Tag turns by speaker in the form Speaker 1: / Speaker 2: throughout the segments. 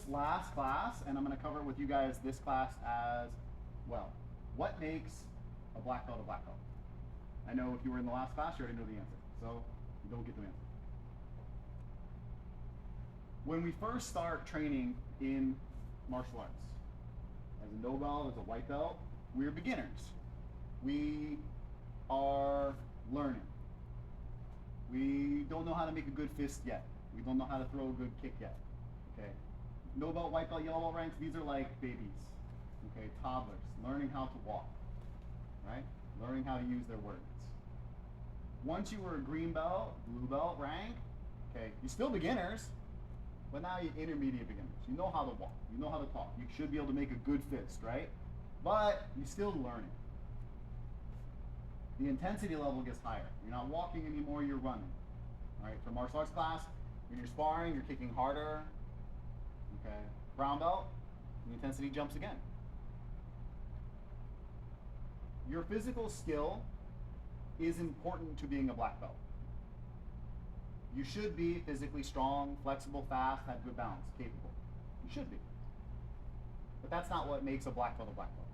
Speaker 1: this last class, and I'm going to cover it with you guys this class as well. What makes a black belt a black belt? I know if you were in the last class, you already know the answer, so you don't get the answer. When we first start training in martial arts, as a no belt, as a white belt, we're beginners. We are learning. We don't know how to make a good fist yet. We don't know how to throw a good kick yet. Okay? No belt, white belt, yellow belt ranks, these are like babies. Okay, toddlers, learning how to walk. Right? Learning how to use their words. Once you were a green belt, blue belt rank, okay, you're still beginners, but now you're intermediate beginners. You know how to walk. You know how to talk. You should be able to make a good fist, right? But you're still learning. The intensity level gets higher. You're not walking anymore, you're running. All right, for martial arts class, when you're sparring, you're kicking harder. Okay, brown belt, the intensity jumps again. Your physical skill is important to being a black belt. You should be physically strong, flexible, fast, have good balance, capable. You should be. But that's not what makes a black belt a black belt.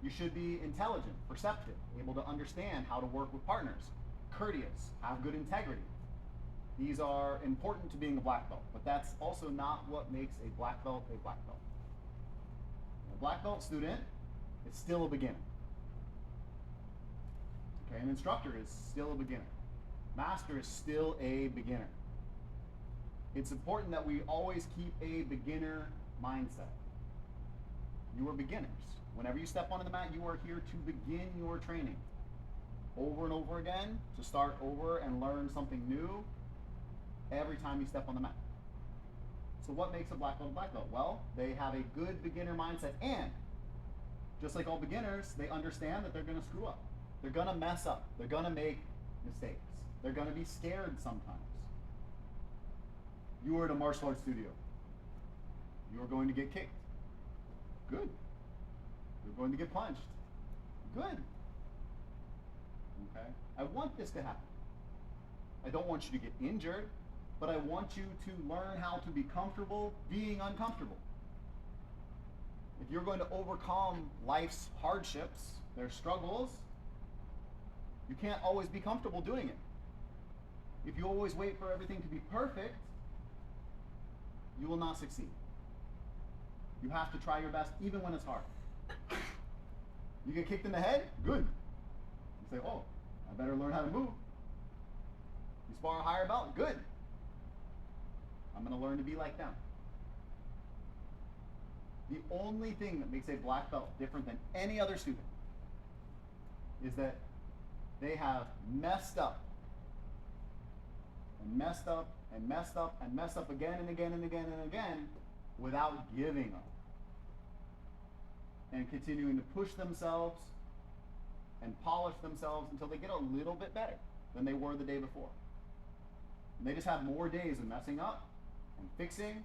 Speaker 1: You should be intelligent, perceptive, able to understand how to work with partners, courteous, have good integrity. These are important to being a black belt, but that's also not what makes a black belt a black belt. A black belt student is still a beginner. Okay, an instructor is still a beginner. Master is still a beginner. It's important that we always keep a beginner mindset. You are beginners. Whenever you step onto the mat, you are here to begin your training. Over and over again, to start over and learn something new every time you step on the mat. So what makes a black belt a black belt? Well, they have a good beginner mindset, and just like all beginners, they understand that they're going to screw up. They're going to mess up. They're going to make mistakes. They're going to be scared sometimes. You are at a martial arts studio. You are going to get kicked. Good. You're going to get punched. Good. Okay? I want this to happen. I don't want you to get injured, but I want you to learn how to be comfortable being uncomfortable. If you're going to overcome life's hardships, their struggles, you can't always be comfortable doing it. If you always wait for everything to be perfect, you will not succeed. You have to try your best even when it's hard. You get kicked in the head? Good. You say, oh, I better learn how to move. You spar a higher belt? Good. I'm going to learn to be like them. The only thing that makes a black belt different than any other student is that they have messed up and messed up and messed up and messed up again and again and again and again without giving up and continuing to push themselves and polish themselves until they get a little bit better than they were the day before. And they just have more days of messing up and fixing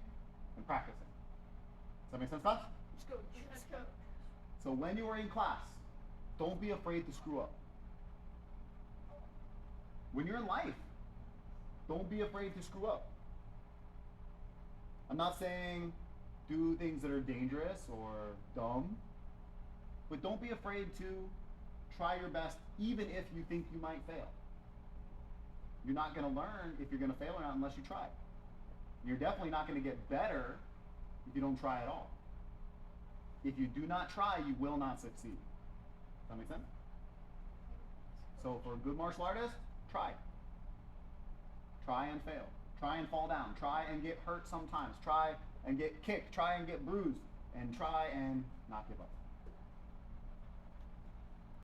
Speaker 1: and practicing. Does that make sense, class?
Speaker 2: Let's go. Let's go.
Speaker 1: So when you are in class, don't be afraid to screw up. When you're in life, don't be afraid to screw up. I'm not saying do things that are dangerous or dumb, but don't be afraid to try your best even if you think you might fail. You're not going to learn if you're going to fail or not unless you try. You're definitely not going to get better if you don't try at all. If you do not try, you will not succeed. Does that make sense? So for a good martial artist, try. Try and fail. Try and fall down. Try and get hurt sometimes. Try and get kicked. Try and get bruised. And try and not give up.